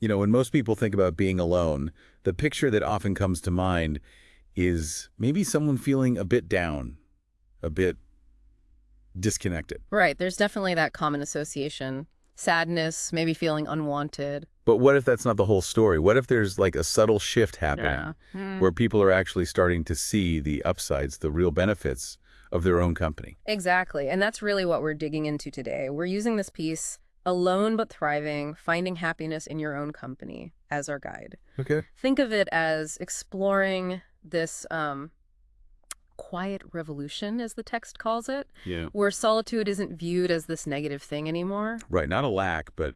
When most people think about being alone, the picture that often comes to mind is maybe someone feeling a bit down, a bit disconnected. Right. There's definitely that common association. Sadness, maybe feeling unwanted. But what if that's not the whole story? What if there's like a subtle shift happening Yeah. where people are actually starting to see the upsides, the real benefits of their own company? Exactly. And that's really what we're digging into today. We're using this piece, Alone but Thriving, Finding Happiness in Your Own Company, as our guide. Okay. Think of it as exploring this quiet revolution, as the text calls it, Yeah. where solitude isn't viewed as this negative thing anymore. Right. Not a lack, but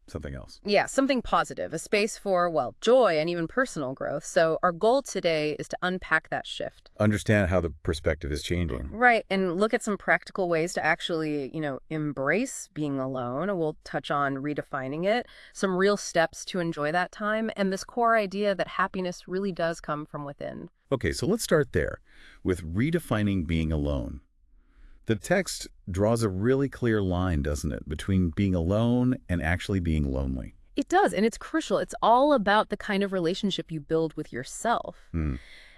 something else. Yeah, something positive, a space for, well, joy and even personal growth. So our goal today is to unpack that shift. Understand how the perspective is changing. Right, and look at some practical ways to actually, embrace being alone. And we'll touch on redefining it, some real steps to enjoy that time, and this core idea that happiness really does come from within. Okay, so let's start there with redefining being alone. The text draws a really clear line, doesn't it, between being alone and actually being lonely. It does, and it's crucial. It's all about the kind of relationship you build with yourself.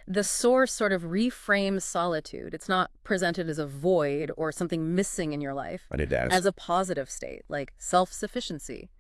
The source sort of reframes solitude. It's not presented as a void or something missing in your life, But it does. as a positive state, like self-sufficiency,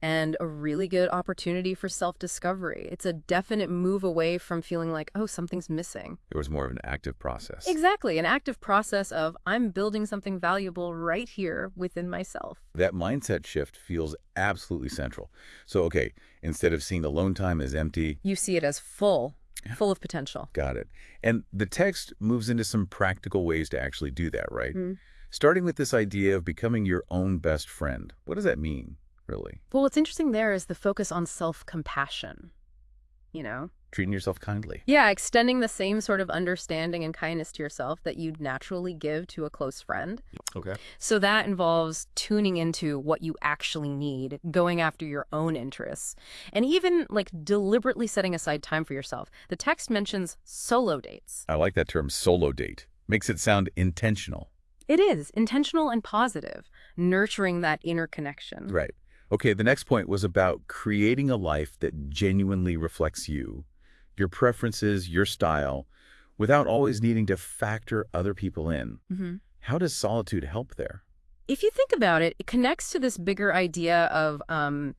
and a really good opportunity for self-discovery. It's a definite move away from feeling like, oh, something's missing. It was more of an active process. Exactly, an active process of I'm building something valuable right here within myself. That mindset shift feels absolutely central. So, okay, instead of seeing alone time as empty, You see it as full of potential. got it. And the text moves into some practical ways to actually do that, right? Mm. Starting with this idea of becoming your own best friend. What does that mean, really? Well, what's interesting there is the focus on self-compassion, Treating yourself kindly. Yeah, extending the same sort of understanding and kindness to yourself that you'd naturally give to a close friend. Okay. So that involves tuning into what you actually need, going after your own interests, and even like deliberately setting aside time for yourself. The text mentions solo dates. I like that term, solo date. Makes it sound intentional. It is intentional and positive, nurturing that inner connection. Right. Okay, the next point was about creating a life that genuinely reflects you, your preferences, your style, without always needing to factor other people in. Mm-hmm. How does solitude help there? If you think about it, it connects to this bigger idea of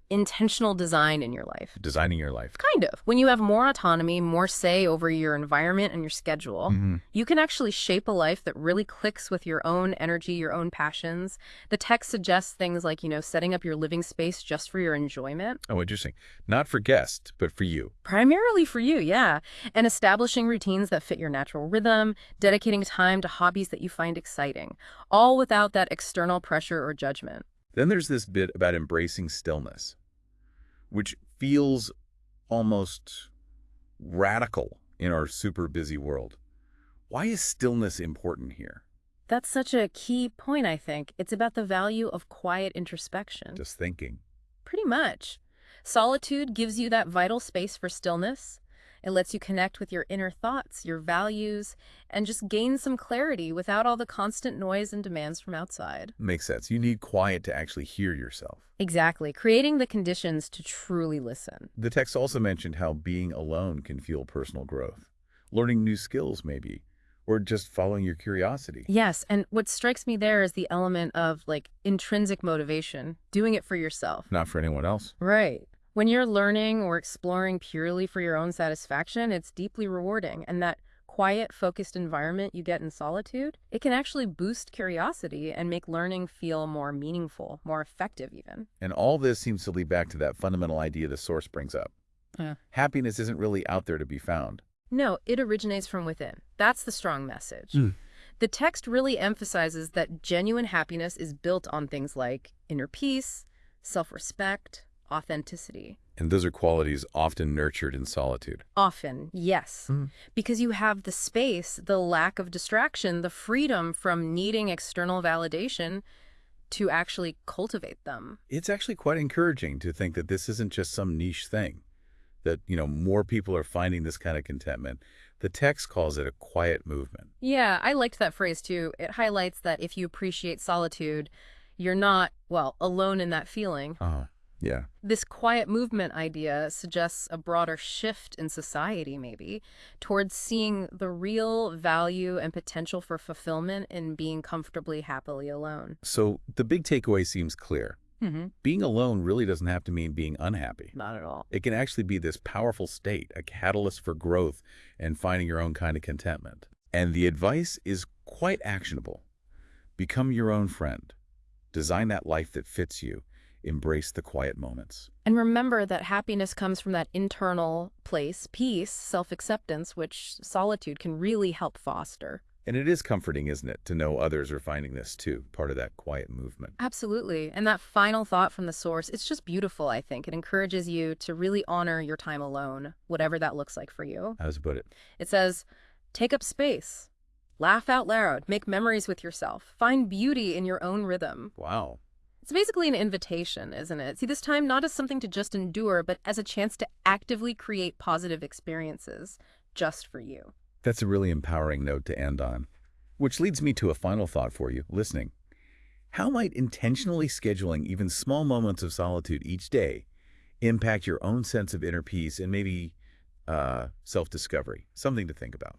intentional design in your life. Designing your life. Kind of. When you have more autonomy, more say over your environment and your schedule, you can actually shape a life that really clicks with your own energy, your own passions. The text suggests things like, setting up your living space just for your enjoyment. Oh, interesting. Not for guests, but for you. Primarily for you, yeah. And establishing routines that fit your natural rhythm, dedicating time to hobbies that you find exciting, all without that external pressure or judgment. Then there's this bit about embracing stillness, which feels almost radical in our super busy world. Why is stillness important here? That's such a key point, I think. It's about the value of quiet introspection. Just thinking. Pretty much. Solitude gives you that vital space for stillness. It lets you connect with your inner thoughts, your values, and just gain some clarity without all the constant noise and demands from outside. Makes sense. You need quiet to actually hear yourself. Exactly, creating the conditions to truly listen. The text also mentioned how being alone can fuel personal growth. Learning new skills, maybe, or just following your curiosity. Yes, and what strikes me there is the element of, intrinsic motivation, doing it for yourself. Not for anyone else. Right. When you're learning or exploring purely for your own satisfaction, it's deeply rewarding. And that quiet, focused environment you get in solitude, it can actually boost curiosity and make learning feel more meaningful, more effective even. And all this seems to lead back to that fundamental idea the source brings up. Happiness isn't really out there to be found. No, it originates from within. That's the strong message. The text really emphasizes that genuine happiness is built on things like inner peace, self-respect, authenticity. And those are qualities often nurtured in solitude. Often, yes. Because you have the space, the lack of distraction, the freedom from needing external validation to actually cultivate them. It's actually quite encouraging to think that this isn't just some niche thing, that, more people are finding this kind of contentment. The text calls it a quiet movement. Yeah, I liked that phrase too. It highlights that if you appreciate solitude, you're not, alone in that feeling. Yeah. This quiet movement idea suggests a broader shift in society, maybe, towards seeing the real value and potential for fulfillment in being comfortably, happily alone. So the big takeaway seems clear. Mm-hmm. Being alone really doesn't have to mean being unhappy. Not at all. It can actually be this powerful state, a catalyst for growth and finding your own kind of contentment. And the advice is quite actionable. Become your own friend. Design that life that fits you. Embrace the quiet moments. And remember that happiness comes from that internal place, peace, self-acceptance, which solitude can really help foster. And it is comforting, isn't it, to know others are finding this too, part of that quiet movement. Absolutely. And that final thought from the source, it's just beautiful, I think. It encourages you to really honor your time alone, whatever that looks like for you. How does it put it? It says, take up space, laugh out loud, make memories with yourself, find beauty in your own rhythm. Wow. It's basically an invitation, isn't it? See, this time not as something to just endure, but as a chance to actively create positive experiences just for you. That's a really empowering note to end on. Which leads me to a final thought for you, listening. How might intentionally scheduling even small moments of solitude each day impact your own sense of inner peace and maybe self-discovery? Something to think about.